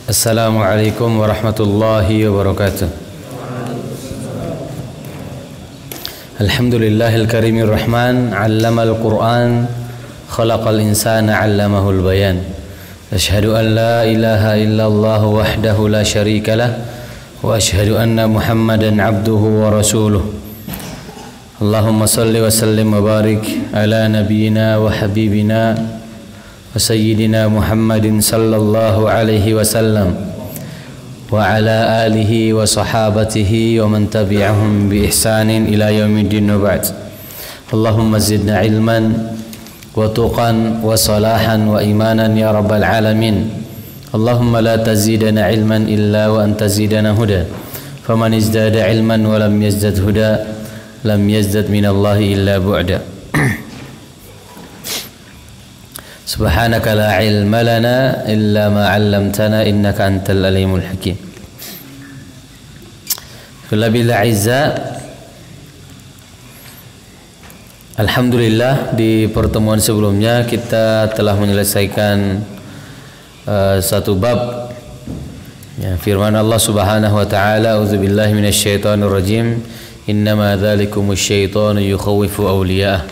Assalamualaikum warahmatullahi wabarakatuh. Alhamdulillahil karimir rahman, 'allamal Qur'an, khalaqal insana 'allamahul bayan. Asyhadu an la ilaha illallah wahdahu la syarikalah wa asyhadu anna Muhammadan 'abduhu wa rasuluh. Allahumma salli wa sallim wa barik ala nabiyyina wa habibina wa sayyidina Muhammadin sallallahu alaihi wasallam wa ala alihi wa sahabatihi wa man tabi'ahum bi ihsanin ila yaumiddin wa ba'd. Allahumma zidna ilman wa tuqan wa salahan wa imanan ya rabbal alamin. Allahumma la tazidana ilman illa wa anta zidana huda. Faman izdada ilman wa lam yazdad huda lam yazdad minallahi illa bu'da. Subhanaka la ilma lana illa ma 'allamtana innaka antal alimul hakim. Billahi azza. Alhamdulillah, di pertemuan sebelumnya kita telah menyelesaikan satu bab, ya, firman Allah Subhanahu wa taala, "A'udzubillahi minasyaitonir rajim. Innama dzalikumus syaitanu yukhawwifu awliya'ah.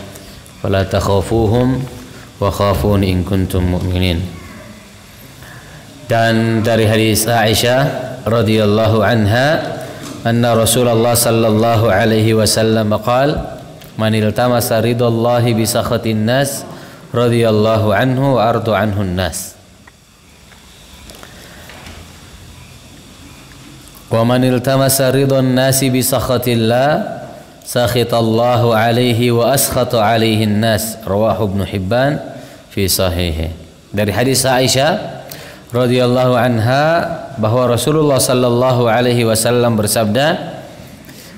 Fala takhafuhum wa khafun in kuntum mu'minin." Dan dari hadis Aisyah radhiyallahu anha, anna Rasulullah sallallahu alaihi wasallam qala, "Man iltamasa ridallahi bi sakhatin nas radhiyallahu anhu wa ardu anhun nas. Wa man iltamasa ridwan nasi bi sakhatillah sakhitallahu alaihi wa askhata alaihi nas." Rawahu Ibnu Hibban fi sahihih. Dari hadis Aisyah radhiyallahu anha bahwa Rasulullah sallallahu alaihi wasallam bersabda,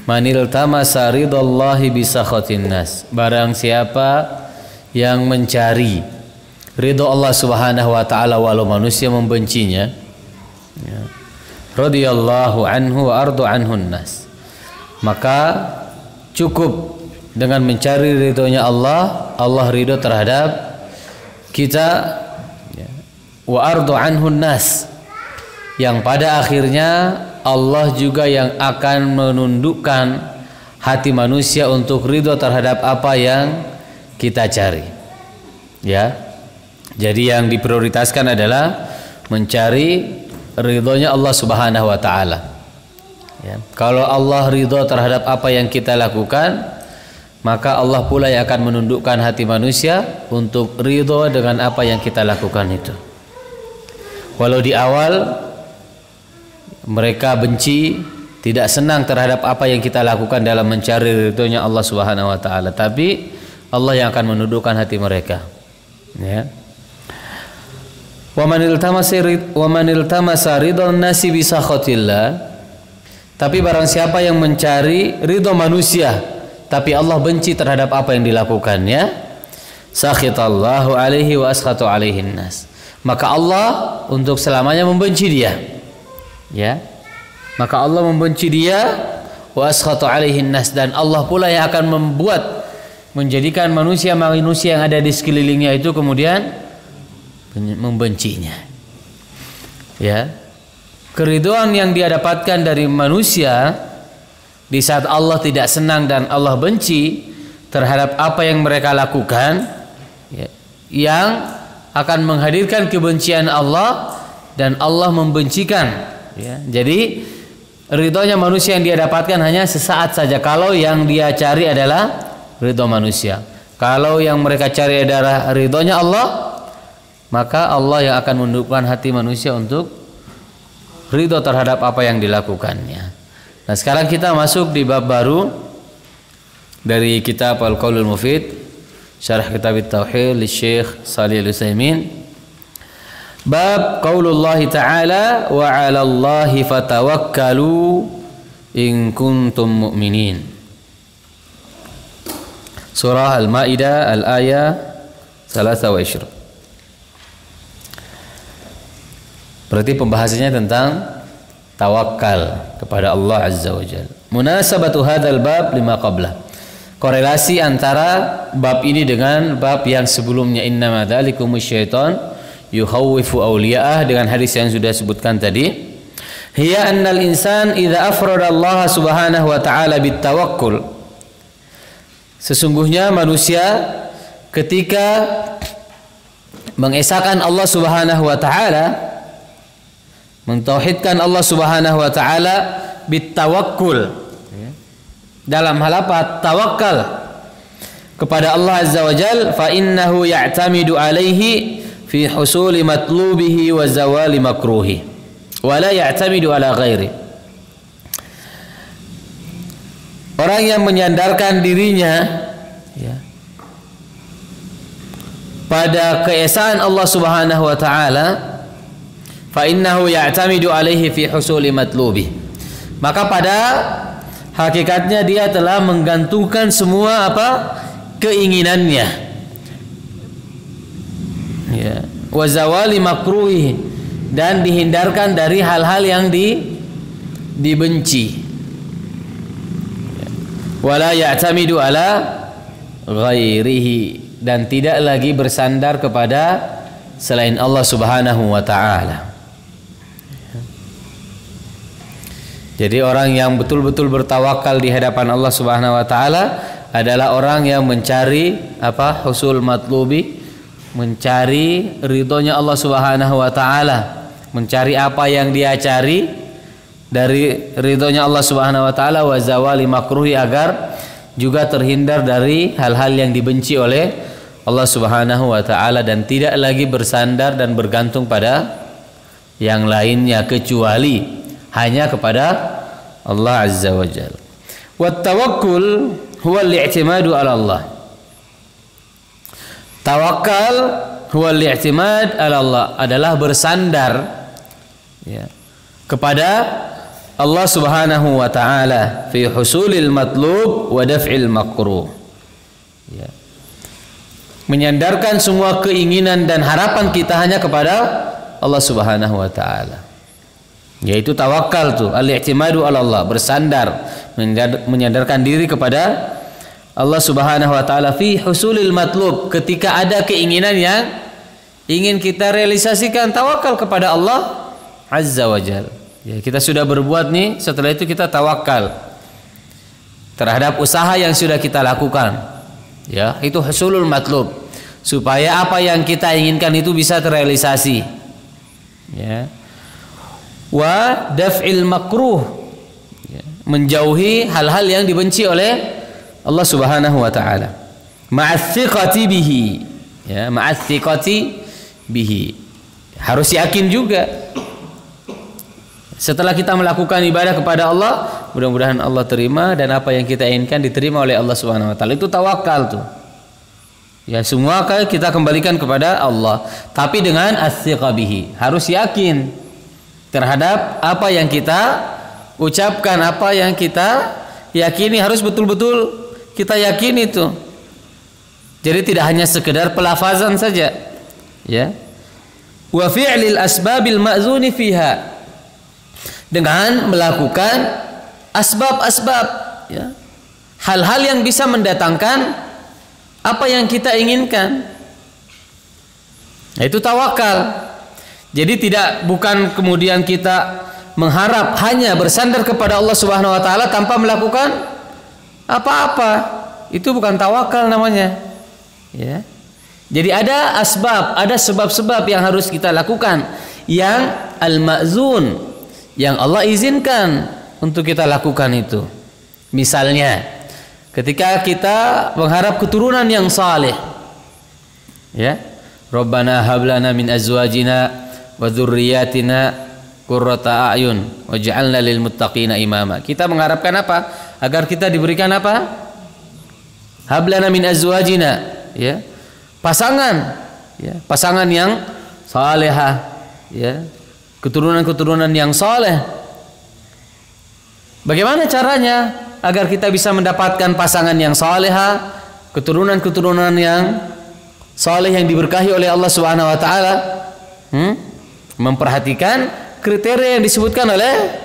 "Manil tamasa ridallahi bi sakhatin nas." Barang siapa yang mencari ridha Allah Subhanahu wa taala walau manusia membencinya, ya, radhiyallahu anhu wa ardu anhun nas, maka cukup dengan mencari ridhonya Allah, Allah ridho terhadap kita, ya. Wa ardu anhun nas, yang pada akhirnya Allah juga yang akan menundukkan hati manusia untuk ridho terhadap apa yang kita cari, ya. Jadi yang diprioritaskan adalah mencari ridhonya Allah Subhanahu wa taala, ya. Kalau Allah ridho terhadap apa yang kita lakukan, maka Allah pula yang akan menundukkan hati manusia untuk ridho dengan apa yang kita lakukan itu. Walau di awal mereka benci, tidak senang terhadap apa yang kita lakukan dalam mencari ridhonya Allah Subhanahu wa taala, tapi Allah yang akan menundukkan hati mereka, ya. Wa man iltamasa ridwan nasi bi sakhatillah. Tapi barang siapa yang mencari ridho manusia tapi Allah benci terhadap apa yang dilakukannya, sakhitallahu alaihi wa askhatu alaihin nas, maka Allah untuk selamanya membenci dia, ya. Maka Allah membenci dia, wa askhatu alaihin nas, dan Allah pula yang akan menjadikan manusia yang ada di sekelilingnya itu kemudian membencinya, ya. Keridhaan yang dia dapatkan dari manusia di saat Allah tidak senang dan Allah benci terhadap apa yang mereka lakukan, ya, yang akan menghadirkan kebencian Allah dan Allah membencikan, ya. Jadi ridhonya manusia yang dia dapatkan hanya sesaat saja kalau yang dia cari adalah ridho manusia. Kalau yang mereka cari adalah ridhonya Allah, maka Allah yang akan menundukkan hati manusia untuk ridho terhadap apa yang dilakukannya. Nah, sekarang kita masuk di bab baru dari kitab Al-Qaulul Mufid, syarah kitab At-Tauhid li Syekh Shalih Al-Utsaimin. Bab qaulullah ta'ala wa 'alallahi fatawakkalu in kuntum mu'minin. Surah Al-Maidah al-ayah 23. Berarti pembahasannya tentang tawakal kepada Allah Azza wa Jalla. Munasabatu hadzal bab lima qablah. Korelasi antara bab ini dengan bab yang sebelumnya, innama dzalikumus syaitan yukhawwifu awliya'ah dengan hadis yang sudah sebutkan tadi. Hiya annal insan idza afrada Allah subhanahu wa ta'ala bitawakkul. Sesungguhnya manusia ketika mengesahkan Allah subhanahu wa ta'ala, mentauhidkan Allah subhanahu wa ta'ala bitawakkul, dalam hal apa? Tawakal kepada Allah azza wa jal, fa innahu ya'tamidu alaihi fi husuli matlubihi wa zawali makruhi wa la ya'tamidu ala ghairi. Orang yang menyandarkan dirinya pada keesaan Allah subhanahu wa ta'ala, fa innahu ya'tamidu alaihi fi husuli matlubihi, maka pada hakikatnya dia telah menggantungkan semua keinginannya, wa zawali makruhi, dan dihindarkan dari hal-hal yang dibenci, wala ya'tamidu ala ghairihi, dan tidak lagi bersandar kepada selain Allah subhanahu wa ta'ala. Jadi orang yang betul-betul bertawakal di hadapan Allah subhanahu wa ta'ala adalah orang yang mencari husul matlubi, mencari ridhonya Allah subhanahu wa ta'ala, mencari apa yang dia cari dari ridhonya Allah subhanahu wa ta'ala, wa zawali makruhi, agar juga terhindar dari hal-hal yang dibenci oleh Allah subhanahu wa ta'ala, dan tidak lagi bersandar dan bergantung pada yang lainnya kecuali hanya kepada Allah azza wa jalla. Wa tawakkul huwa al-i'timadu ala Allah. Tawakal huwa al-i'timad ala Allah, adalah bersandar kepada Allah subhanahu wa ta'ala fi husulil matlub wa daf'il makruh. Menyandarkan semua keinginan dan harapan kita hanya kepada Allah subhanahu wa ta'ala, yaitu tawakal tuh, al-i'timadu ala Allah, bersandar, menyandarkan diri kepada Allah subhanahu wa ta'ala fi husulil matlub, ketika ada keinginan yang ingin kita realisasikan, tawakal kepada Allah azza wa jal. Kita sudah berbuat nih, setelah itu kita tawakal terhadap usaha yang sudah kita lakukan, itu husulul matlub, supaya apa yang kita inginkan itu bisa terrealisasi. Wa daf'il makruh, menjauhi hal-hal yang dibenci oleh Allah subhanahu wa ta'ala, ma'athiqati bihi, ma'athiqati bihi, harus yakin juga setelah kita melakukan ibadah kepada Allah, mudah-mudahan Allah terima, dan apa yang kita inginkan diterima oleh Allah subhanahu wa ta'ala. Itu tawakal tuh, semua kita kembalikan kepada Allah, tapi dengan athiqa bihi, harus yakin terhadap apa yang kita ucapkan, apa yang kita yakini, harus betul-betul kita yakini itu. Jadi tidak hanya sekedar pelafazan saja, wa fi'lil asbabil ma'zuni fiha, dengan melakukan asbab-asbab, hal-hal yang bisa mendatangkan apa yang kita inginkan. Itu tawakal. Jadi bukan kemudian kita mengharap, hanya bersandar kepada Allah subhanahu wa ta'ala tanpa melakukan apa-apa. Itu bukan tawakal namanya. Jadi ada asbab, ada sebab-sebab yang harus kita lakukan, yang al-ma'zun, yang Allah izinkan untuk kita lakukan itu. Misalnya ketika kita mengharap keturunan yang saleh, Rabbana hablana min azwajina wa dzurriyyatina qurrata a'yun waj'alna lil muttaqina imama. Kita mengharapkan apa? Agar kita diberikan apa? Hablana min azwajina, pasangan, pasangan yang salehah, keturunan-keturunan yang saleh. Bagaimana caranya agar kita bisa mendapatkan pasangan yang salehah, keturunan-keturunan yang saleh yang diberkahi oleh Allah Subhanahu wa taala? Memperhatikan kriteria yang disebutkan oleh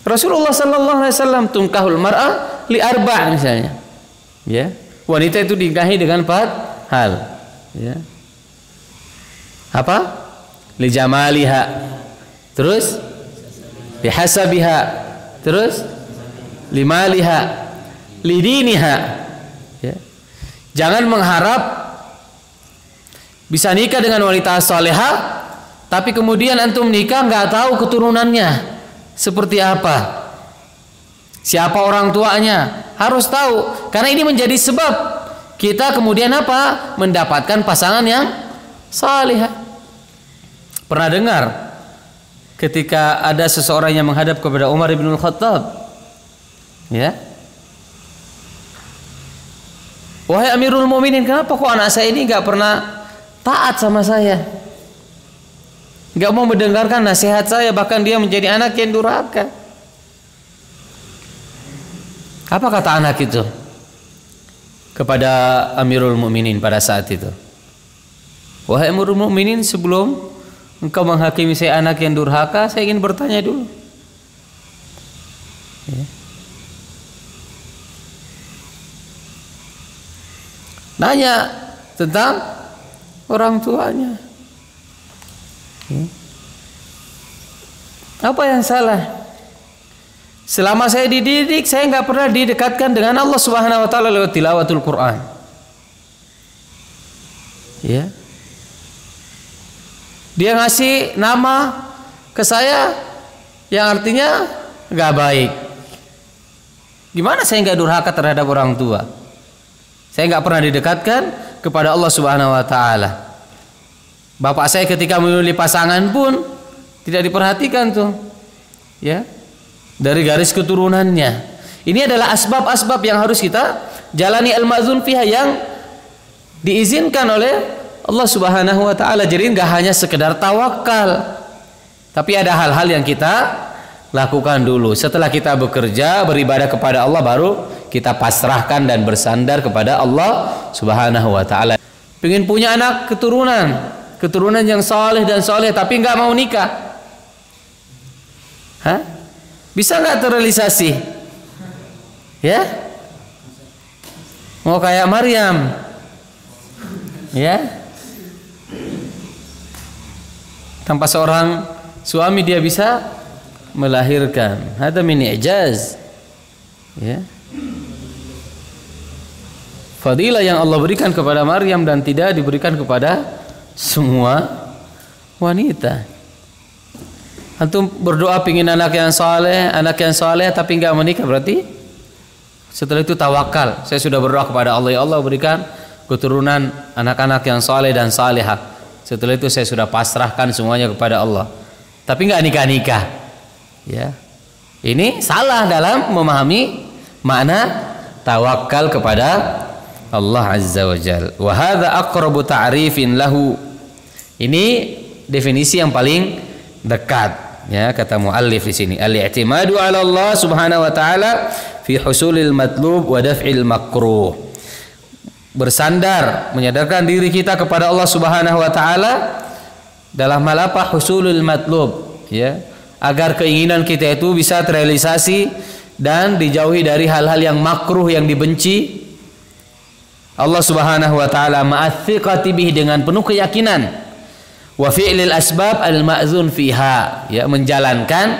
Rasulullah sallallahu alaihi wasallam, tunkahul mar'ah li arba' misalnya. Wanita itu dinikahi dengan 4 hal, Apa? Li jamaliha. Terus bihasabiha. Terus limaliha, lidiniha. Ya. Jangan mengharap bisa nikah dengan wanita salehah, tapi kemudian antum nikah nggak tahu keturunannya seperti apa, siapa orang tuanya. Harus tahu, karena ini menjadi sebab kita kemudian apa? Mendapatkan pasangan yang salehah. Pernah dengar ketika ada seseorang yang menghadap kepada Umar bin Khattab, ya, wahai Amirul Mukminin, kenapa kok anak saya ini nggak pernah taat sama saya, nggak mau mendengarkan nasihat saya, bahkan dia menjadi anak yang durhaka. Apa kata anak itu kepada Amirul Mukminin pada saat itu? Wahai Amirul Mukminin, sebelum engkau menghakimi saya anak yang durhaka, saya ingin bertanya dulu. Ya. Nanya tentang orang tuanya. Apa yang salah? Selama saya dididik, saya nggak pernah didekatkan dengan Allah Subhanahu wa taala lewat tilawatul Quran. Ya. Dia ngasih nama ke saya yang artinya nggak baik. Gimana saya nggak durhaka terhadap orang tua? Saya nggak pernah didekatkan kepada Allah Subhanahu wa taala. Bapak saya ketika memilih pasangan pun tidak diperhatikan tuh. Ya. Dari garis keturunannya. Ini adalah asbab-asbab yang harus kita jalani al-ma'zun fiha, yang diizinkan oleh Allah Subhanahu wa taala. Jadi enggak hanya sekedar tawakal, tapi ada hal-hal yang kita lakukan dulu. Setelah kita bekerja, beribadah kepada Allah, baru kita pasrahkan dan bersandar kepada Allah Subhanahu wa taala. Pengen punya anak keturunan yang saleh dan saleh, tapi enggak mau nikah. Hah? Bisa nggak terrealisasi? Ya, mau kayak Maryam, ya, tanpa seorang suami dia bisa melahirkan. Ada min i'jaz, ya, fadilah yang Allah berikan kepada Maryam dan tidak diberikan kepada semua wanita. Antum berdoa pingin anak yang saleh, tapi nggak menikah, berarti setelah itu tawakal. Saya sudah berdoa kepada Allah, ya Allah berikan keturunan anak-anak yang saleh dan salehah. Setelah itu saya sudah pasrahkan semuanya kepada Allah, tapi nggak nikah. Ya, ini salah dalam memahami makna tawakal kepada Allah Azza wa Jalla. Wa hadza aqrabu ta'rifin lahu. Ini definisi yang paling dekat. Ya, kata muallif di sini, al-i'timadu 'ala Allah Subhanahu wa taala fi husulil matlub wa daf'il makruh. Bersandar, menyadarkan diri kita kepada Allah Subhanahu wa taala dalam hal apa? Husulul matlub, ya, agar keinginan kita itu bisa terrealisasi dan dijauhi dari hal-hal yang makruh, yang dibenci. Allah Subhanahu wa taala ma'athiqati bih, dengan penuh keyakinan. Wa fi'lil asbab al-ma'zun fiha, ya, menjalankan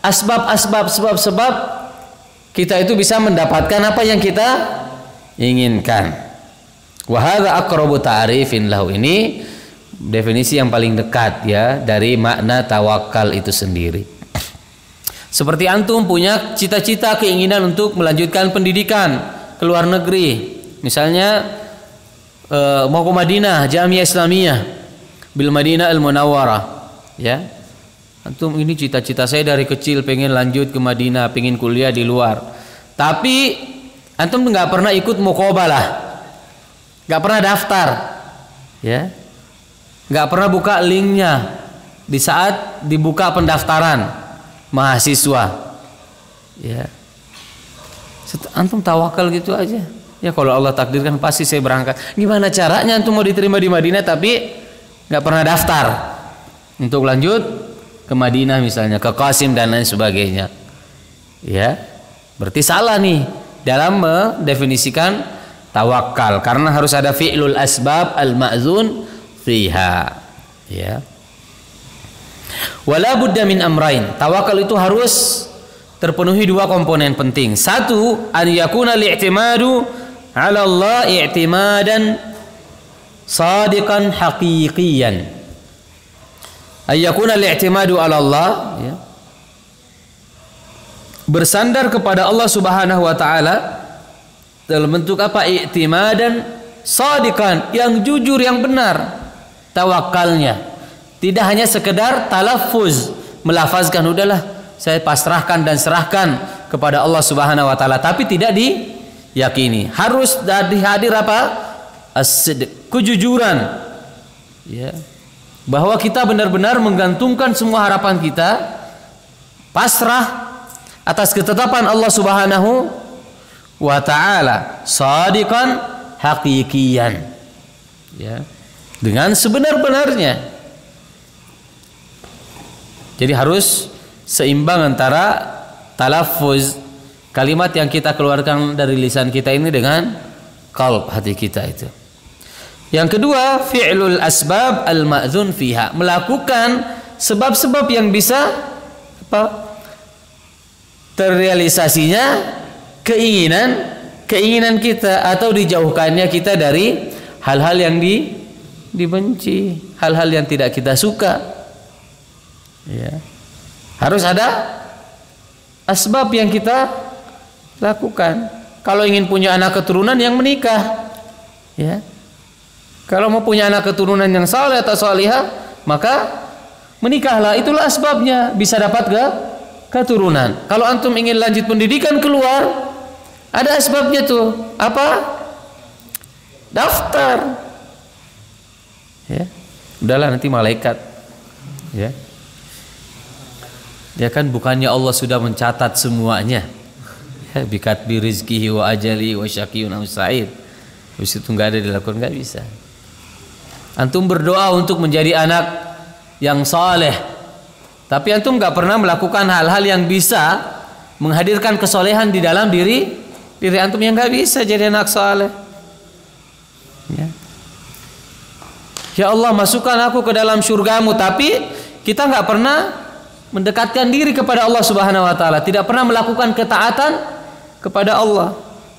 asbab-asbab, sebab-sebab kita itu bisa mendapatkan apa yang kita inginkan. Wa hadza aqrabu ta'rifin lahu. Ini definisi yang paling dekat, ya, dari makna tawakal itu sendiri. Seperti antum punya cita-cita, keinginan untuk melanjutkan pendidikan ke luar negeri, misalnya mau ke Madinah, Jamiah Islamiyah bil Madinah al-Munawwarah, ya. Antum, ini cita-cita saya dari kecil, pengen lanjut ke Madinah, pengen kuliah di luar. Tapi antum nggak pernah ikut muqabalah, nggak pernah daftar, ya, nggak pernah buka linknya di saat dibuka pendaftaran mahasiswa, ya. Antum tawakal gitu aja, ya, kalau Allah takdirkan pasti saya berangkat. Gimana caranya antum mau diterima di Madinah tapi nggak pernah daftar untuk lanjut ke Madinah, misalnya ke Qasim dan lain sebagainya, ya, berarti salah nih dalam mendefinisikan tawakal, karena harus ada fi'lul asbab al-ma'zun fiha. Ya. Wala budda min amrain. Tawakal itu harus terpenuhi dua komponen penting. Satu, an yakuna li'timadu 'ala Allah i'timadan shadiqan haqiqiyan. Ay yakuna li'timadu 'ala Allah, ya. Bersandar kepada Allah Subhanahu wa taala dalam bentuk apa? I'timadan shadiqan, yang jujur, yang benar tawakalnya. Tidak hanya sekedar talaffuz, melafazkan udahlah saya pasrahkan dan serahkan kepada Allah Subhanahu wa taala, tapi tidak diyakini. Harus hadir apa? As-sidq, kejujuran. Ya. Bahwa kita benar-benar menggantungkan semua harapan kita, pasrah atas ketetapan Allah Subhanahu wa taala, shadiqan haqiqiyan. Ya. Dengan sebenar-benarnya. Jadi harus seimbang antara talaffuz, kalimat yang kita keluarkan dari lisan kita ini, dengan qalb, hati kita itu. Yang kedua, fi'lul asbab al-ma'zun fiha, melakukan sebab-sebab yang bisa apa? Terrealisasinya keinginan kita, atau dijauhkannya kita dari hal-hal yang dibenci, hal-hal yang tidak kita suka. Ya. Harus ada asbab yang kita lakukan. Kalau ingin punya anak keturunan, yang menikah. Ya. Kalau mau punya anak keturunan yang saleh atau salihah, maka menikahlah. Itulah asbabnya, bisa dapat keturunan. Kalau antum ingin lanjut pendidikan keluar, ada asbabnya tuh. Apa? Daftar. Ya. Udahlah, nanti malaikat. Ya. Ya kan, bukannya Allah sudah mencatat semuanya. Ya, bikatbi rizkihi wa ajali wa syaqiyun aw sa'id. Habis itu enggak ada dilakukan, enggak bisa. Antum berdoa untuk menjadi anak yang saleh, tapi antum enggak pernah melakukan hal-hal yang bisa menghadirkan kesolehan di dalam diri antum, yang enggak bisa jadi anak saleh. Ya. Ya Allah, masukkan aku ke dalam surgamu, tapi kita enggak pernah mendekatkan diri kepada Allah Subhanahu wa taala, tidak pernah melakukan ketaatan kepada Allah.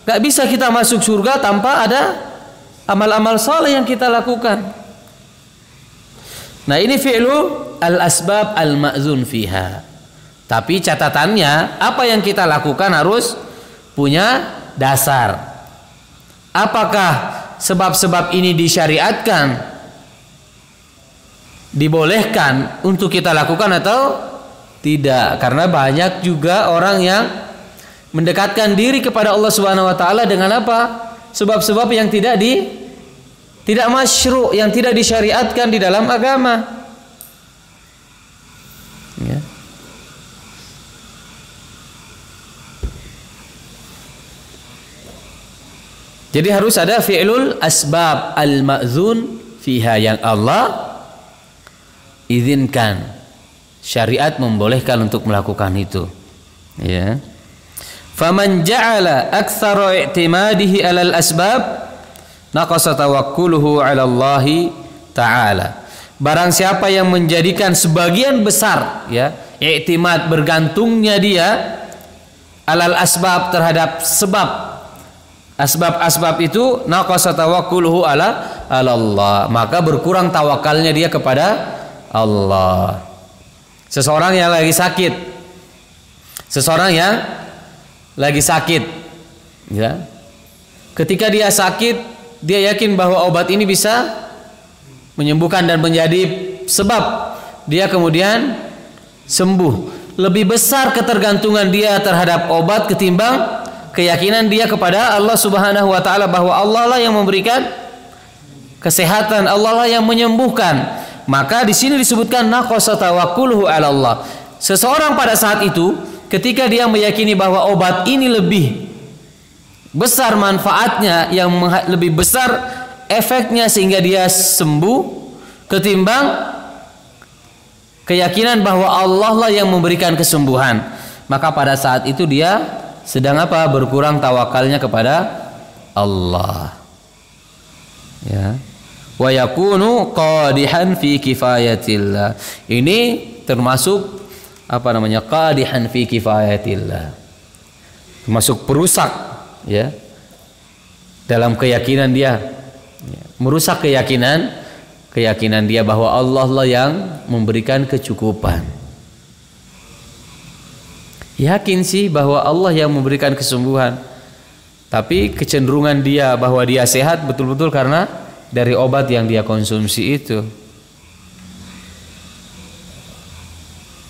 Gak bisa kita masuk surga tanpa ada amal-amal saleh yang kita lakukan. Nah, ini fi'lu al-asbab al-ma'zun fiha. Tapi catatannya, apa yang kita lakukan harus punya dasar. Apakah sebab-sebab ini disyariatkan, dibolehkan untuk kita lakukan atau tidak? Karena banyak juga orang yang mendekatkan diri kepada Allah Subhanahu wa taala dengan apa? Sebab-sebab yang tidak masyru', yang tidak disyariatkan di dalam agama. Ya. Jadi harus ada fi'lul asbab al-ma'zun fiha, yang Allah izinkan, syariat membolehkan untuk melakukan itu. Ya. Faman ja'ala aktsara i'timadihi 'alal asbab naqasa tawakkuluhu 'ala Allah taala. Barang siapa yang menjadikan sebagian besar, ya, i'timad, bergantungnya dia, 'alal asbab, terhadap sebab, asbab-asbab itu, naqasa tawakkuluhu 'ala Allah, maka berkurang tawakalnya dia kepada Allah. Seseorang yang lagi sakit, ya, ketika dia sakit, dia yakin bahwa obat ini bisa menyembuhkan dan menjadi sebab dia kemudian sembuh. Lebih besar ketergantungan dia terhadap obat ketimbang keyakinan dia kepada Allah Subhanahu wa taala, bahwa Allah lah yang memberikan kesehatan, Allah lah yang menyembuhkan. Maka di sini disebutkan naqasa tawakkuluhu 'ala Allah. Seseorang pada saat itu, ketika dia meyakini bahwa obat ini lebih besar manfaatnya, yang lebih besar efeknya sehingga dia sembuh, ketimbang keyakinan bahwa Allah lah yang memberikan kesembuhan, maka pada saat itu dia sedang apa? Berkurang tawakalnya kepada Allah. Ya. wa yakunu qadihan fi kifayatillah. Ini termasuk apa namanya? Qadihan fi kifayatillah. Termasuk perusak ya dalam keyakinan dia. Merusak keyakinan dia bahwa Allah lah yang memberikan kecukupan. Yakin sih bahwa Allah yang memberikan kesembuhan, tapi kecenderungan dia bahwa dia sehat betul-betul karena dari obat yang dia konsumsi itu.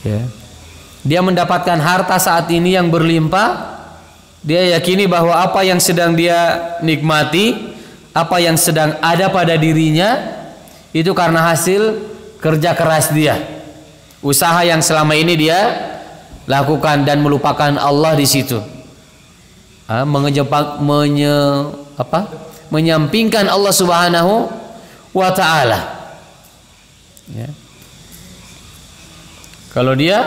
Ya. Dia mendapatkan harta saat ini yang berlimpah, dia yakini bahwa apa yang sedang dia nikmati, apa yang sedang ada pada dirinya itu karena hasil kerja keras dia, usaha yang selama ini dia lakukan dan melupakan Allah di situ, menyampingkan Allah Subhanahu wa Ta'ala. Ya. Kalau dia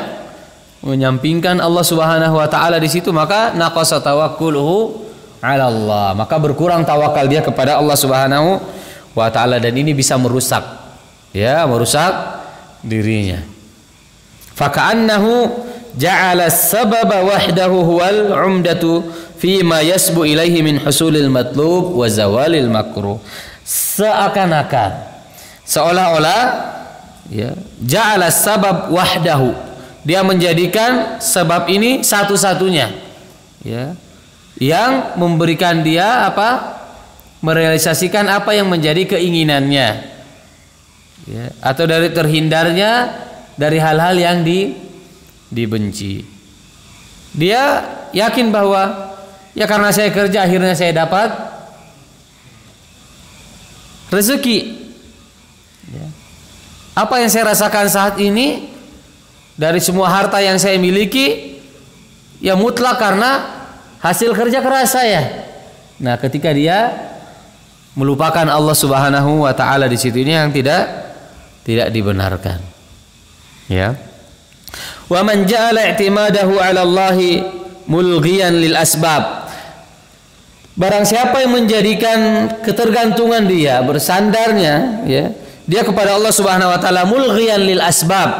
menyampingkan Allah Subhanahu wa Ta'ala di situ, maka naqasa tawakkuluhu 'ala Allah, maka berkurang tawakal dia kepada Allah Subhanahu wa Ta'ala, dan ini bisa merusak dirinya. Faka'annahu ja'ala as-sababa wahdahu huwal 'umdatu fi ma yasbu ilaihi min husulil matlub wa zawalil makruh. Seakan-akan, seolah-olah ya, ja'ala as-sabab wahdahu, dia menjadikan sebab ini satu-satunya ya, yang memberikan dia merealisasikan apa yang menjadi keinginannya ya, atau dari terhindarnya dari hal-hal yang dibenci. Dia yakin bahwa ya karena saya kerja akhirnya saya dapat rezeki ya. Apa yang saya rasakan saat ini dari semua harta yang saya miliki ya mutlak karena hasil kerja keras saya. Nah, ketika dia melupakan Allah Subhanahu wa Ta'ala di situ, ini yang tidak dibenarkan. Ya. Wa man ja'ala i'timadahu 'ala Allahi mulghiyan lil asbab. Barang siapa yang menjadikan ketergantungan dia, bersandarnya ya, dia kepada Allah Subhanahu wa Ta'ala mulghiyan lil asbab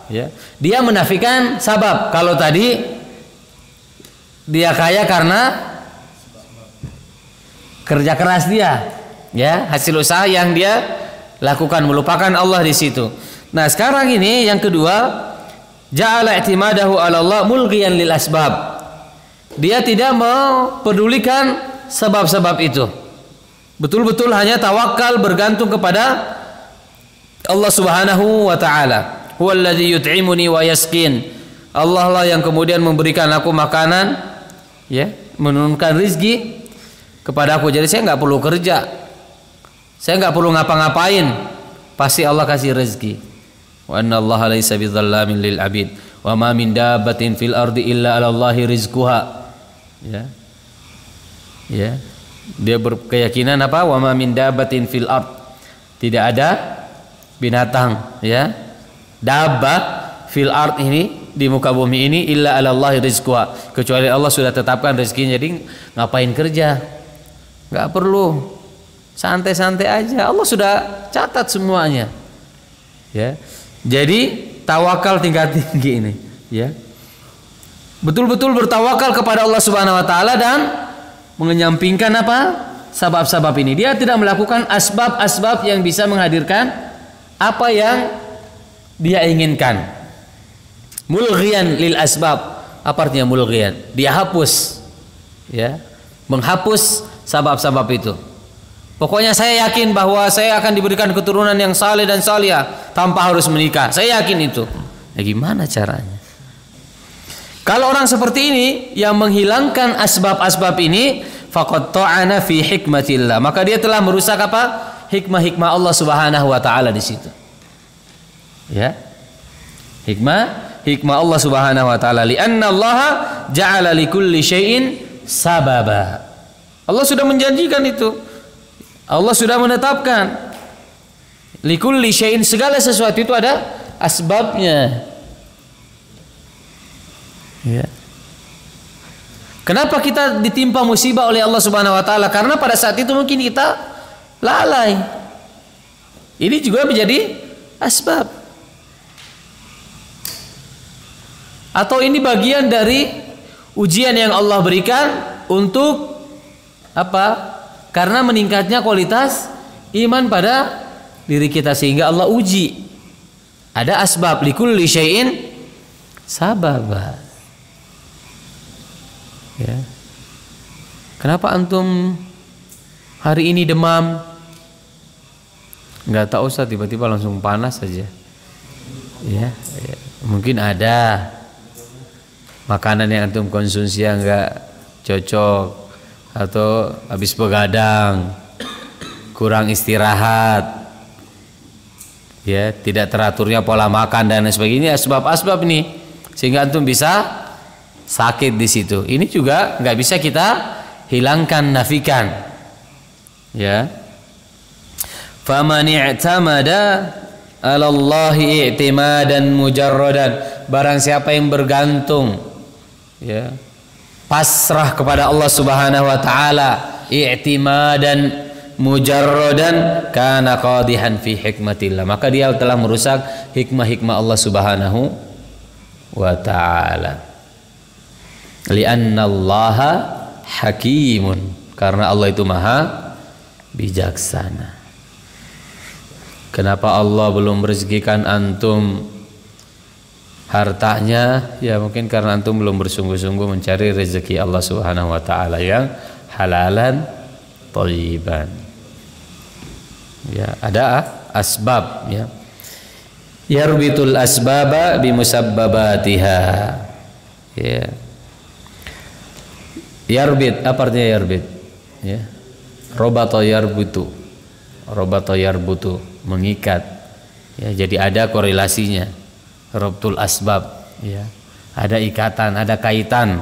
ya. Dia menafikan sabab. Kalau tadi dia kaya karena kerja keras dia ya, hasil usaha yang dia lakukan, melupakan Allah di situ. Nah, sekarang ini yang kedua, ja'ala i'timadahu 'ala Allah mulghiyan lil asbab. Dia tidak mempedulikan sebab-sebab itu. Betul-betul hanya tawakal, bergantung kepada Allah Subhanahu wa Ta'ala. Huwallazi yut'imuni wa yasqin. Allah lah yang kemudian memberikan aku makanan ya, menurunkan rizki kepada aku. Jadi saya nggak perlu kerja, saya nggak perlu ngapa-ngapain, pasti Allah kasih rezeki. Wa anna Allah laisa bidzallamin lil abid wa ma min dabbatin fil ardi illa 'ala Allahi rizquha. Ya. Ya. Dia berkeyakinan apa? Wa ma min dabbatin fil ard. Tidak ada binatang ya, dabbah fil ard ini, di muka bumi ini, illa 'ala Allahi rizquha, kecuali Allah sudah tetapkan rezekinya. Jadi ngapain kerja? Nggak perlu, santai-santai aja, Allah sudah catat semuanya ya. Jadi tawakal tingkat tinggi ini ya, betul-betul bertawakal kepada Allah Subhanahu wa Ta'ala dan menyampingkan sabab-sabab ini. Dia tidak melakukan asbab-asbab yang bisa menghadirkan apa yang dia inginkan. Mulghiyan lil asbab. Apa artinya mulghiyan? Dia hapus ya, menghapus sabab-sabab itu. Pokoknya saya yakin bahwa saya akan diberikan keturunan yang saleh dan salihah tanpa harus menikah. Saya yakin itu. Ya gimana caranya? Kalau orang seperti ini yang menghilangkan asbab-asbab ini, faqad ta'ana fi hikmatillah, maka dia telah merusak hikmah-hikmah Allah Subhanahu wa Ta'ala di situ. Ya. Hikmah Allah Subhanahu wa Ta'ala, li'anna Allah ja'ala likulli syai'in sababa. Allah sudah menjanjikan itu. Allah sudah menetapkan likulli syai'in, segala sesuatu itu ada asbabnya. Ya. Kenapa kita ditimpa musibah oleh Allah Subhanahu wa Ta'ala? Karena pada saat itu mungkin kita lalai. Ini juga menjadi asbab. Atau ini bagian dari ujian yang Allah berikan untuk apa? Karena meningkatnya kualitas iman pada diri kita, sehingga Allah uji. Ada asbab, likulli syai'in sababa. Ya. Kenapa antum hari ini demam? Enggak tahu Ustaz, tiba-tiba langsung panas saja. Ya. Mungkin ada makanan yang antum konsumsi yang enggak cocok, atau habis begadang, kurang istirahat, ya, tidak teraturnya pola makan dan sebagainya, asbab-asbab ini sehingga antum bisa sakit di situ. Ini juga nggak bisa kita hilangkan, nafikan, ya. Faman i'tamada 'ala Allahi i'timadan mujarradan, barang siapa yang bergantung, ya, pasrah kepada Allah Subhanahu wa taala, i'timadan mujarradan, kana qadihan fi hikmatillah, maka dia telah merusak hikmah-hikmah Allah Subhanahu wa ta'ala. Lianna Allaha hakimun, karena Allah itu maha bijaksana. Kenapa Allah belum merezekikan antum hartanya? Ya mungkin karena antum belum bersungguh-sungguh mencari rezeki Allah Subhanahu wa ta'ala yang halalan thayyiban. Ya, ada asbab, ya. Yarbitul asbaba bimusabbabatiha. Ya. Yarbit, apa artinya yarbit? Ya. Robata yarbutu. Robata yarbutu, mengikat. Ya, jadi ada korelasinya. Rabtul asbab, ya. Ada ikatan, ada kaitan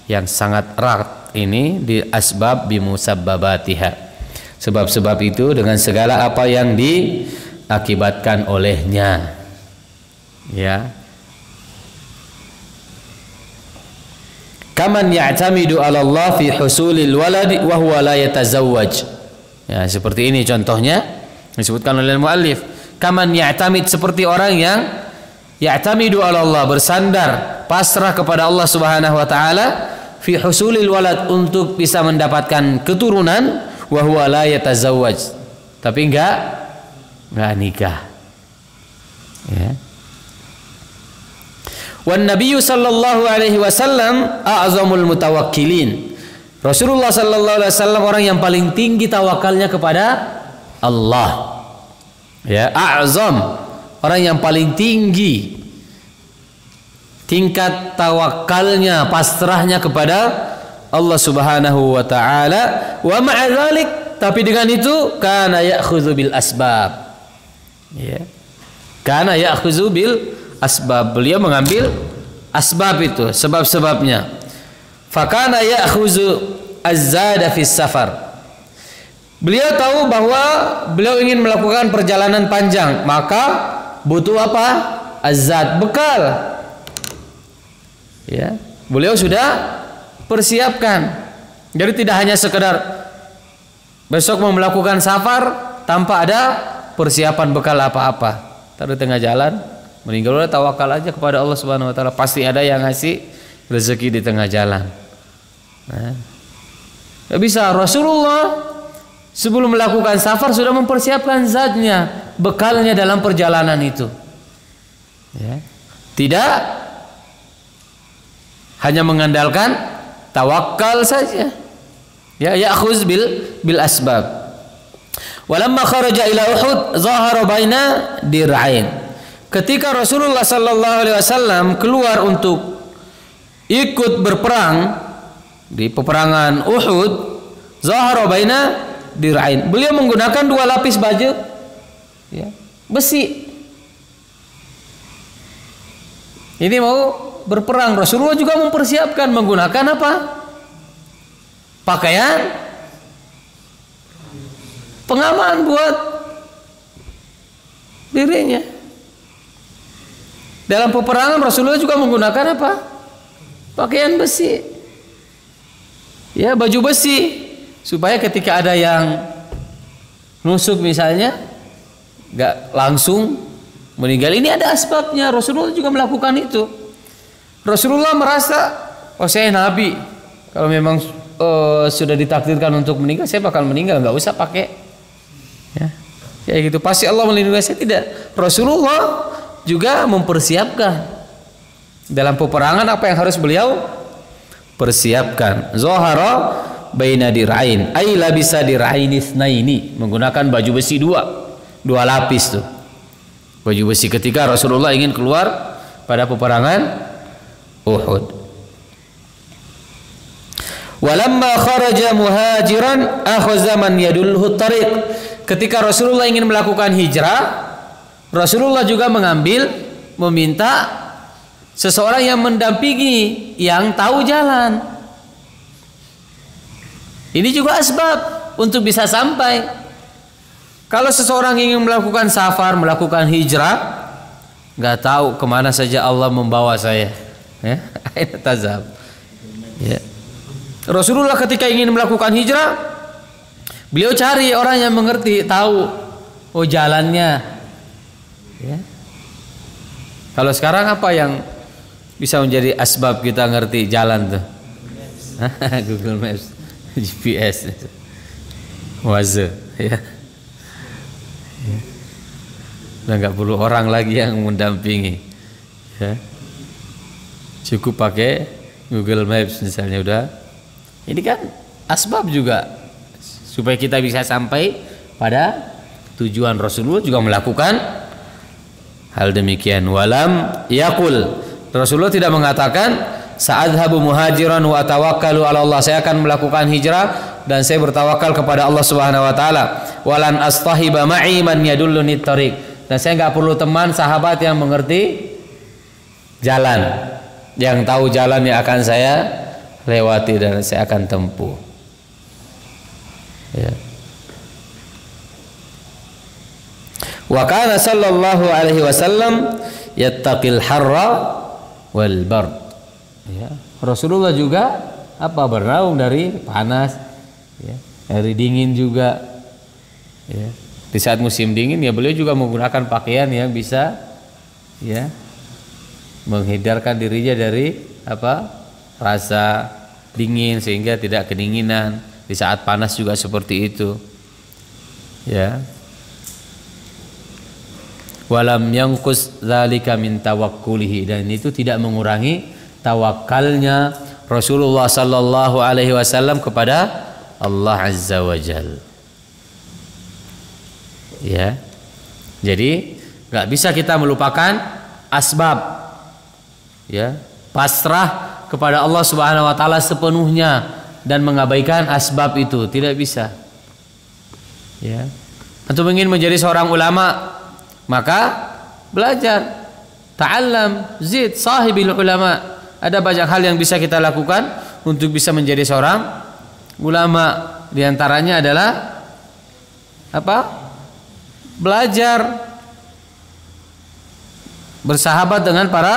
yang sangat erat ini di asbab bimusabbabatiha. Sebab-sebab itu dengan segala apa yang diakibatkan olehnya. Ya. Kaman ya'tamidu 'ala Allah fi husulil walad wa huwa la yatazawwaj. Ya, seperti ini contohnya disebutkan oleh muallif. Kaman ya'tamid, seperti orang yang ya'tamidu 'ala Allah, bersandar, pasrah kepada Allah Subhanahu wa taala fi husulil walad, untuk bisa mendapatkan keturunan, wa huwa la yatazawwaj, tapi enggak nikah. Ya. Wan Nabiyyu sallallahu alaihi wasallam a'zamul mutawakkilin. Rasulullah sallallahu alaihi wasallam orang yang paling tinggi tawakalnya kepada Allah. Ya, a'zam, orang yang paling tinggi tingkat tawakalnya, pasrahnya kepada Allah Subhanahu wa taala. Wa ma'a dzalik, tapi dengan itu kana ya'khudzu bil asbab. Ya. Kana ya'khudzu bil asbab, beliau mengambil asbab itu, sebab-sebabnya. Fakana ya'khuzu az-zada fis safar. Beliau tahu bahwa beliau ingin melakukan perjalanan panjang, maka butuh apa? Az-zad, bekal. Ya, beliau sudah persiapkan. Jadi tidak hanya sekedar besok mau melakukan safar tanpa ada persiapan bekal apa-apa. Di tengah jalan meninggal, udah tawakal aja kepada Allah Subhanahu wa taala, pasti ada yang ngasih rezeki di tengah jalan. Nah, gak bisa. Rasulullah sebelum melakukan safar sudah mempersiapkan zatnya, bekalnya dalam perjalanan itu. Ya. Tidak hanya mengandalkan tawakal saja. Ya, ya'khuz bil asbab. Walamma kharaja ila Uhud zahara baina dir'ain. Ketika Rasulullah sallallahu alaihi wasallam keluar untuk ikut berperang di peperangan Uhud, zahara baina dir'ain, beliau menggunakan 2 lapis baju, ya, besi. Ini mau berperang, Rasulullah juga mempersiapkan menggunakan apa? Pakaian pengaman buat dirinya. Dalam peperangan Rasulullah juga menggunakan apa? Pakaian besi. Ya, baju besi, supaya ketika ada yang nusuk misalnya, nggak langsung meninggal. Ini ada asbabnya. Rasulullah juga melakukan itu. Rasulullah merasa, oh saya nabi, kalau memang sudah ditakdirkan untuk meninggal, saya bakal meninggal, nggak usah pakai. Ya gitu. Pasti Allah melindungi saya. Tidak. Rasulullah juga mempersiapkan dalam peperangan apa yang harus beliau persiapkan. Zohara baina dir'ain, ay labisa dir'ain itsnaini, menggunakan baju besi dua lapis tuh. Baju besi ketika Rasulullah ingin keluar pada peperangan Uhud. Walamma kharaja muhajiran akhadha man yadulhu tariq. Ketika Rasulullah ingin melakukan hijrah, Rasulullah juga meminta seseorang yang mendampingi, yang tahu jalan. Ini juga asbab untuk bisa sampai. Kalau seseorang ingin melakukan safar, melakukan hijrah, nggak tahu kemana saja Allah membawa saya. Ya, aina tazab. Ya. Rasulullah ketika ingin melakukan hijrah, beliau cari orang yang mengerti, tahu jalannya. Ya. Kalau sekarang apa yang bisa menjadi asbab kita ngerti jalan tuh? Google Maps, GPS, Waze, ya. Udah nggak perlu orang lagi yang mendampingi, ya. Cukup pakai Google Maps misalnya udah. Ini kan asbab juga supaya kita bisa sampai pada tujuan. Rasulullah juga melakukan hal demikian. Walam yaqul, Rasulullah tidak mengatakan sa'adhabu muhajiran wa tawakkalu ala Allah, saya akan melakukan hijrah dan saya bertawakal kepada Allah Subhanahu wa taala. Walan astahiba ma'i man yadulluni tariq, dan saya enggak perlu teman sahabat yang mengerti jalan, yang tahu jalan yang akan saya lewati dan saya akan tempuh. Ya. Wa kana sallallahu alaihi wasallam yattaqil harra wal bard. Ya. Rasulullah juga bernaung dari panas, ya, dari dingin juga. Ya. Di saat musim dingin ya beliau juga menggunakan pakaian yang bisa, ya, menghindarkan dirinya dari rasa dingin sehingga tidak kedinginan. Di saat panas juga seperti itu, ya. Walam yanqus dzalika min tawakkulihi, dan itu tidak mengurangi tawakalnya Rasulullah sallallahu alaihi wasallam kepada Allah azza wajal. Ya. Jadi nggak bisa kita melupakan asbab. Ya, pasrah kepada Allah Subhanahu wa taala sepenuhnya dan mengabaikan asbab itu tidak bisa. Ya. Antum ingin menjadi seorang ulama, maka belajar, ta'allam, zid, sahibil ulama. Ada banyak hal yang bisa kita lakukan untuk bisa menjadi seorang ulama. Di antaranya adalah belajar, bersahabat dengan para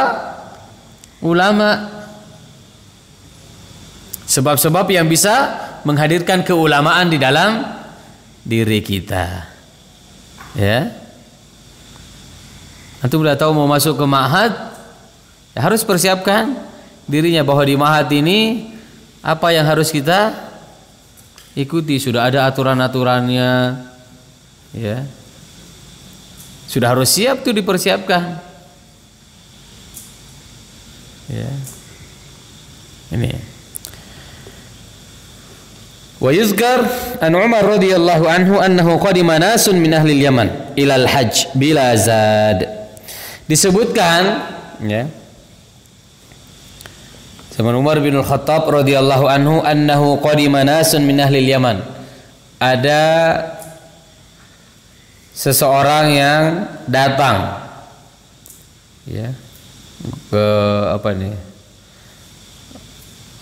ulama. Sebab-sebab yang bisa menghadirkan keulamaan di dalam diri kita. Ya. Antum sudah tahu mau masuk ke ma'had, ya harus persiapkan dirinya bahwa di ma'had ini apa yang harus kita ikuti. Sudah ada aturan-aturannya, ya. Sudah harus siap tuh dipersiapkan. Ya. Ini. Wa yuzkar an Umar radhiyallahu anhu annahu qadima nasun min ahli al-Yaman ila al-hajj bila zad. Disebutkan, ya, zaman Umar bin Al-Khattab radhiyallahu anhu annahu qadima nasun min ahli al-Yaman. Ada seseorang yang datang, ya, ke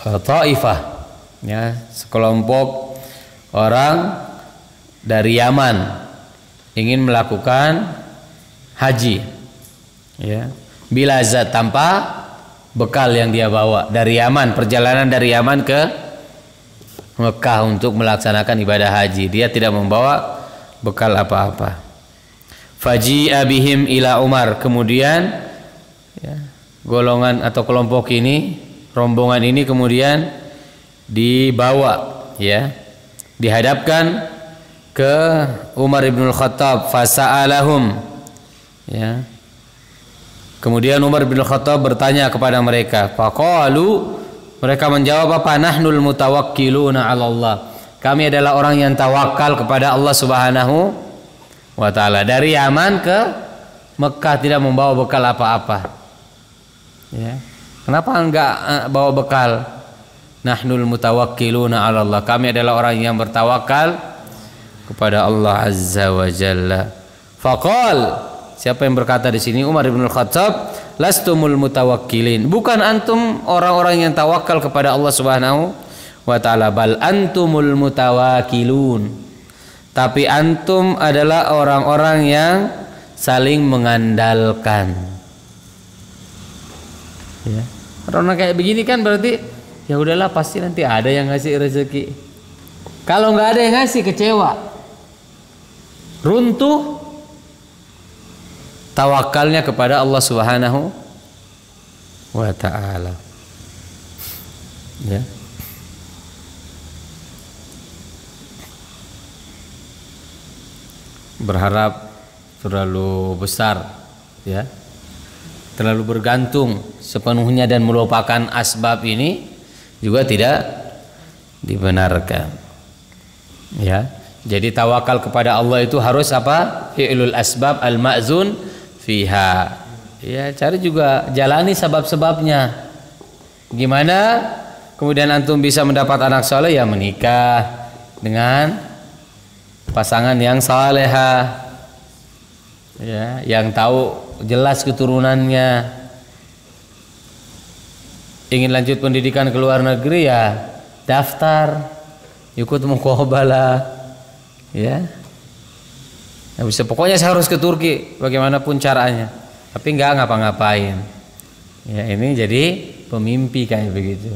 Taifah, ya, sekelompok orang dari Yaman ingin melakukan haji, ya, bila zat, tanpa bekal yang dia bawa dari Yaman, perjalanan dari Yaman ke Mekah untuk melaksanakan ibadah haji. Dia tidak membawa bekal apa-apa. Faji'a bihim ila Umar. Kemudian ya, golongan atau kelompok ini, rombongan ini kemudian dibawa, ya, dihadapkan ke Umar ibn Khattab. Fasa'alahum, ya. Kemudian Umar bin Khattab bertanya kepada mereka. Faqalu, mereka menjawab apa? Nahnul mutawakkiluna 'ala Allah. Kami adalah orang yang tawakal kepada Allah Subhanahu wa taala. Dari Yaman ke Mekah tidak membawa bekal apa-apa. Ya. Kenapa enggak bawa bekal? Nahnul mutawakkiluna 'ala Allah. Kami adalah orang yang bertawakal kepada Allah Azza wa Jalla. Faqal, siapa yang berkata di sini? Umar bin Khattab, lastumul mutawakkilin. Bukan antum orang-orang yang tawakal kepada Allah Subhanahu wa taala, bal antumul mutawakkilun. Tapi antum adalah orang-orang yang saling mengandalkan. Ya. Orang kayak begini kan berarti ya udahlah, pasti nanti ada yang ngasih rezeki. Kalau nggak ada yang ngasih, kecewa, runtuh tawakalnya kepada Allah Subhanahu wa taala. Ya. Berharap terlalu besar, ya. Terlalu bergantung sepenuhnya dan melupakan asbab ini juga tidak dibenarkan. Ya. Jadi tawakal kepada Allah itu harus apa? Fi'lul asbab al-ma'zun fiha. Ya, cari juga jalani sebab-sebabnya. Gimana kemudian antum bisa mendapat anak soleh? Ya menikah dengan pasangan yang salehah, ya, yang tahu jelas keturunannya. Ingin lanjut pendidikan ke luar negeri, ya daftar, ikut muqabalah, ya. Nah, bisa, pokoknya saya harus ke Turki bagaimanapun caranya, tapi nggak ngapa-ngapain. Ya, ini jadi pemimpi kayak begitu.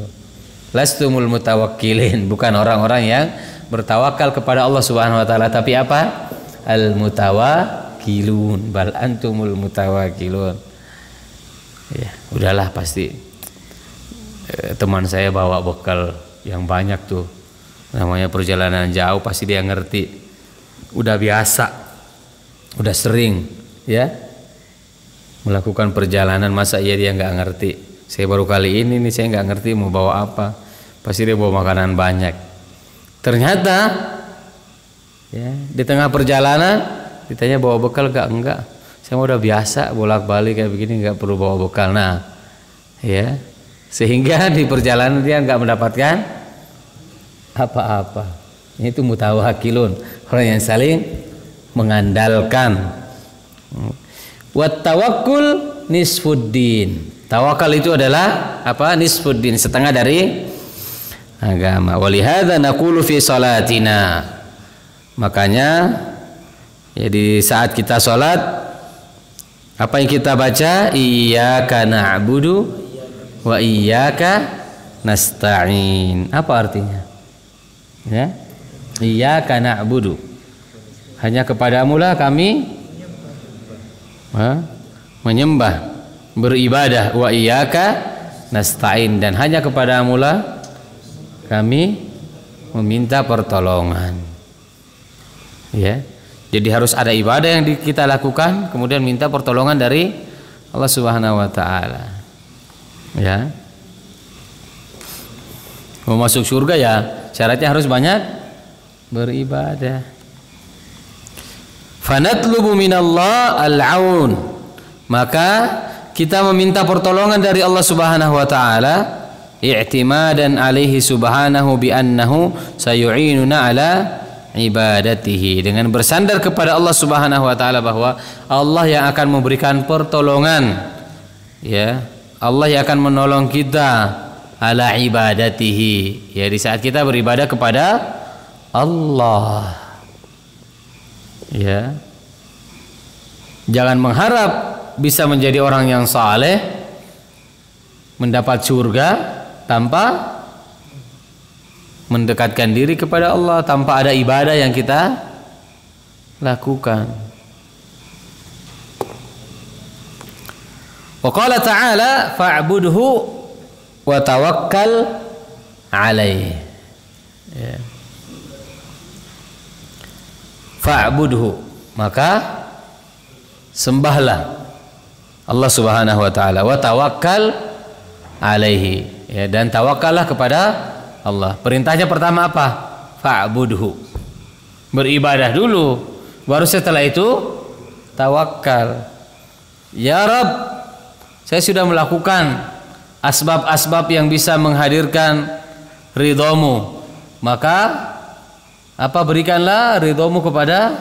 Lastumul mutawakkilin, bukan orang-orang yang bertawakal kepada Allah Subhanahu wa taala, tapi apa? Al mutawakkilun, bal antumul mutawakkilun. Ya, udahlah, pasti teman saya bawa bekal yang banyak tuh. Namanya perjalanan jauh, pasti dia ngerti. Udah biasa, udah sering, ya, melakukan perjalanan, masa iya dia nggak ngerti? Saya baru kali ini nih, saya nggak ngerti mau bawa apa. Pasti dia bawa makanan banyak. Ternyata, ya, di tengah perjalanan ditanya bawa bekal gak? Enggak, saya udah biasa bolak-balik kayak begini, nggak perlu bawa bekal. Nah, ya, sehingga di perjalanan dia nggak mendapatkan apa-apa. Itu mutawakkilun, orang yang saling mengandalkan. Wat tawakkul nisfuddin. Tawakal itu adalah apa? Nisfuddin, setengah dari agama. Walihadza naqulu fi salatina. Makanya ya di saat kita salat, apa yang kita baca? Iyyaka na'budu wa iyyaka nasta'in. Apa artinya? Ya. Iyyaka na'budu. Hanya kepadamu lah kami menyembah, beribadah. Wa iyyaka nasta'in, dan hanya kepadamu lah kami meminta pertolongan. Ya. Jadi harus ada ibadah yang kita lakukan, kemudian minta pertolongan dari Allah Subhanahu wa taala. Ya. Mau masuk surga ya syaratnya harus banyak beribadah. Fanatlubu minallah al-aun. Maka kita meminta pertolongan dari Allah Subhanahu wa taala, i'timadan alaihi subhanahu bi annahu sayu'inuna ala ibadatihi, dengan bersandar kepada Allah Subhanahu wa taala bahwa Allah yang akan memberikan pertolongan, ya, Allah yang akan menolong kita ala ibadatihi, ya, di saat kita beribadah kepada Allah. Ya. Jangan mengharap bisa menjadi orang yang saleh, mendapat surga tanpa mendekatkan diri kepada Allah, tanpa ada ibadah yang kita lakukan. Wa qala ta'ala fa'budhu wa tawakkal alaihi. Ya. Fa'budhu, maka sembahlah Allah Subhanahu wa taala, wa tawakkal alaihi, ya, dan tawakallah kepada Allah. Perintahnya pertama apa? Fa'budhu, beribadah dulu, baru setelah itu tawakal. Ya Rabb, saya sudah melakukan asbab-asbab yang bisa menghadirkan ridhamu, maka apa, berikanlah ridhamu kepada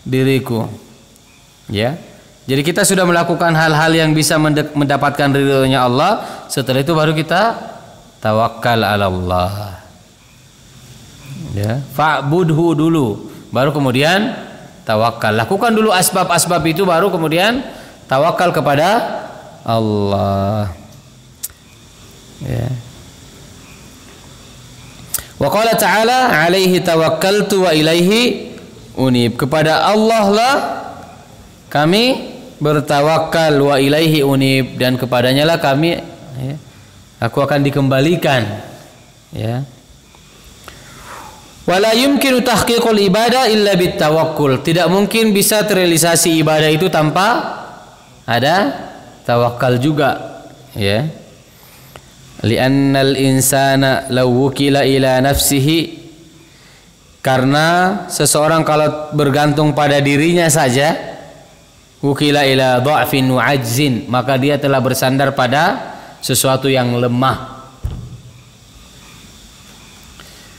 diriku. Ya, jadi kita sudah melakukan hal-hal yang bisa mendapatkan ridhonya Allah. Setelah itu baru kita tawakal ala Allah. Ya, fa'budhu dulu, baru kemudian tawakal. Lakukan dulu asbab-asbab itu, baru kemudian tawakal kepada Allah. Ya. Wa qala ta'ala alaihi tawakkaltu wa ilaihi unib. Kepada Allah lah kami bertawakal, wa ilaihi unib, dan kepadanya lah kami, ya, aku akan dikembalikan. Ya. Wala yumkinu tahqiqul ibadah illa bitawakkul. Tidak mungkin bisa terrealisasi ibadah itu tanpa ada tawakal juga. Ya. Li'annal insana law wukila ila nafsihi, karena seseorang kalau bergantung pada dirinya saja, wukila ila dha'fin wa ajzin, maka dia telah bersandar pada sesuatu yang lemah.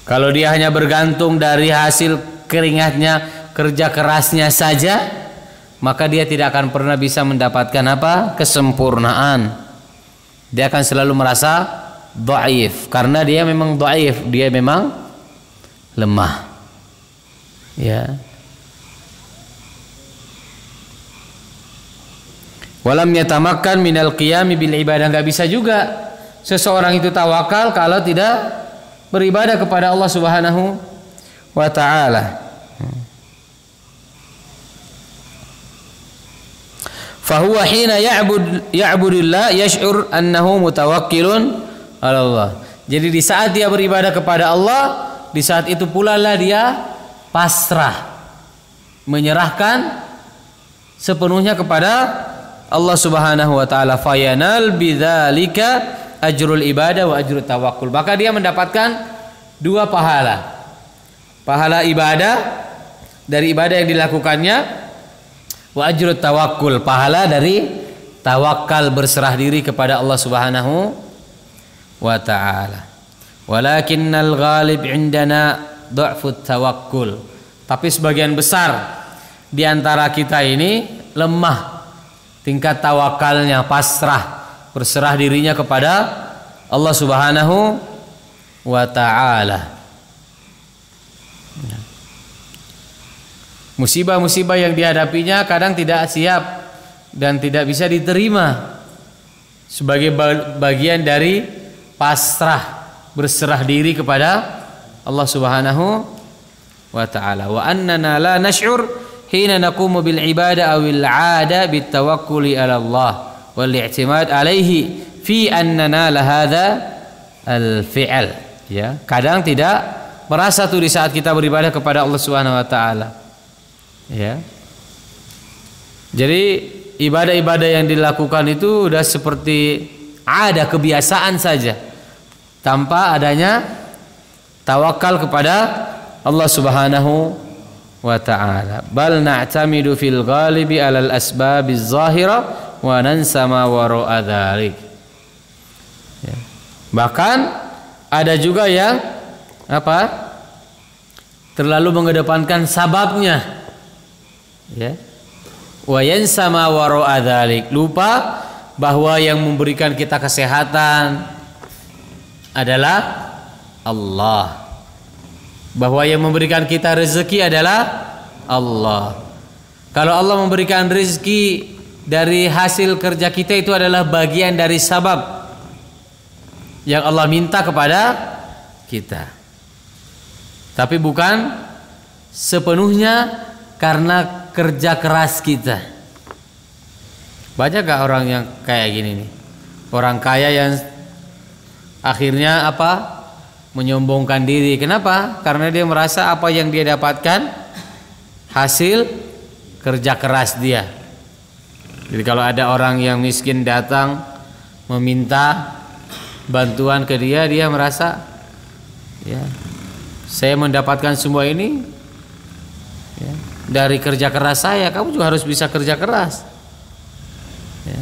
Kalau dia hanya bergantung dari hasil keringatnya, kerja kerasnya saja, maka dia tidak akan pernah bisa mendapatkan apa? Kesempurnaan. Dia akan selalu merasa dhaif, karena dia memang dhaif, dia memang lemah. Ya. Walam yatamakkan minal qiyami bil ibadah. Enggak bisa juga seseorang itu tawakal kalau tidak beribadah kepada Allah Subhanahu wa taala. Fahuwa hina ya'budullah yash'ur annahu mutawakkilun ala Allah. Jadi di saat dia beribadah kepada Allah, di saat itu pula lah dia pasrah, menyerahkan sepenuhnya kepada Allah Subhanahu wa taala. Fayanal bidzalika ajrul ibadah wa ajrut tawakkul. Maka dia mendapatkan dua pahala. Pahala ibadah dari ibadah yang dilakukannya, wa ajrut tawakkul, pahala dari tawakal, berserah diri kepada Allah Subhanahu wa taala. Walakinnal ghalib indana dha'fut tawakkul. Tapi sebagian besar di antara kita ini lemah tingkat tawakalnya, pasrah, berserah dirinya kepada Allah Subhanahu wa taala. Musibah-musibah yang dihadapinya kadang tidak siap dan tidak bisa diterima sebagai bagian dari pasrah, berserah diri kepada Allah Subhanahu wa taala. Wa annana la nash'ur hina naqumu bil ibadah awil 'ada bit tawakkuli ala Allah wal i'timad alaihi fi annana la hadza al fi'al. Ya, kadang tidak merasa tuh di saat kita beribadah kepada Allah Subhanahu wa taala. Ya. Jadi ibadah-ibadah yang dilakukan itu sudah seperti ada kebiasaan saja, tanpa adanya tawakal kepada Allah Subhanahu wa taala. Bal na'tamidu fil ghalibi 'alal asbabiz zahira wa nansa ma wara'a dzalik. Ya. Bahkan ada juga yang apa? Terlalu mengedepankan sababnya. Ya. Wa yansa ma wara'a dzalik, lupa bahwa yang memberikan kita kesehatan adalah Allah, bahwa yang memberikan kita rezeki adalah Allah. Kalau Allah memberikan rezeki dari hasil kerja kita, itu adalah bagian dari sabab yang Allah minta kepada kita, tapi bukan sepenuhnya karena kerja keras kita. Banyak gak orang yang kayak gini nih? Orang kaya yang akhirnya apa? Menyombongkan diri. Kenapa? Karena dia merasa apa yang dia dapatkan hasil kerja keras dia. Jadi kalau ada orang yang miskin datang meminta bantuan ke dia, dia merasa ya, saya mendapatkan semua ini ya, dari kerja keras saya. Kamu juga harus bisa kerja keras ya.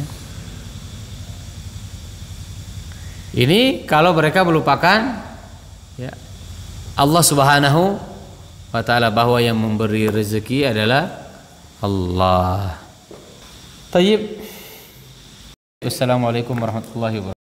Ini kalau mereka melupakan ya, Allah Subhanahu wa ta'ala, bahwa yang memberi rezeki adalah Allah. Tayyib. Assalamualaikum warahmatullahi wabarakatuh.